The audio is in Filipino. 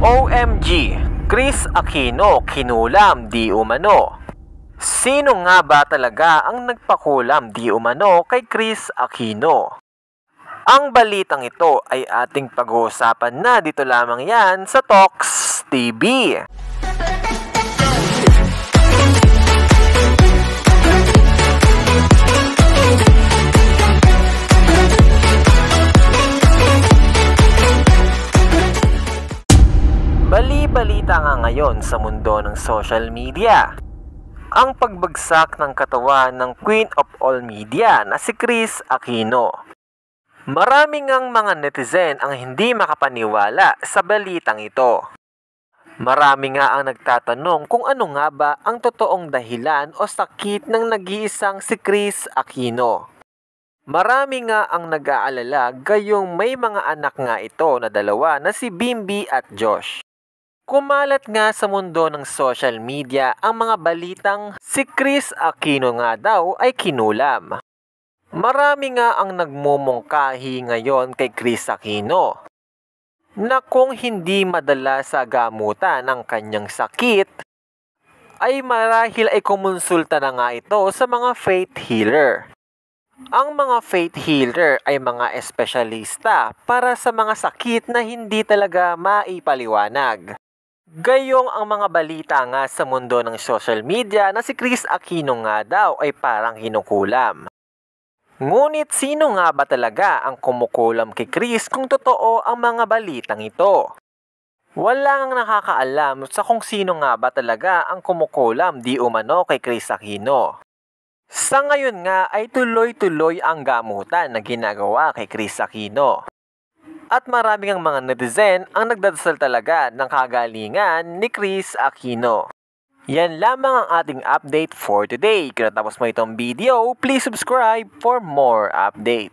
OMG, Kris Aquino kinulam di umano. Sino nga ba talaga ang nagpakulam di umano kay Kris Aquino? Ang balitang ito ay ating pag-uusapan na dito lamang yan sa Talks TV. Bali-balita nga ngayon sa mundo ng social media ang pagbagsak ng katawan ng Queen of all media na si Kris Aquino. Marami ngang mga netizen ang hindi makapaniwala sa balitang ito. Marami nga ang nagtatanong kung ano nga ba ang totoong dahilan o sakit ng nag-iisang si Kris Aquino. Marami nga ang nag-aalala gayong may mga anak nga ito na dalawa na si Bimbi at Josh. Kumalat nga sa mundo ng social media ang mga balitang si Kris Aquino nga daw ay kinulam. Marami nga ang nagmumungkahi ngayon kay Kris Aquino na kung hindi madala sa gamutan ang kanyang sakit, ay marahil ay kumonsulta na nga ito sa mga faith healer. Ang mga faith healer ay mga espesyalista para sa mga sakit na hindi talaga maipaliwanag. Gayong ang mga balita nga sa mundo ng social media na si Kris Aquino nga daw ay parang hinukulam. Ngunit sino nga ba talaga ang kumukulam kay Kris kung totoo ang mga balitang ito? Wala ngang nakakaalam sa kung sino nga ba talaga ang kumukulam di umano kay Kris Aquino. Sa ngayon nga ay tuloy-tuloy ang gamutan na ginagawa kay Kris Aquino. At marami ang mga netizen ang nagdadasal talaga ng kagalingan ni Kris Aquino. Yan lamang ang ating update for today. Kung natapos mo itong video, please subscribe for more update.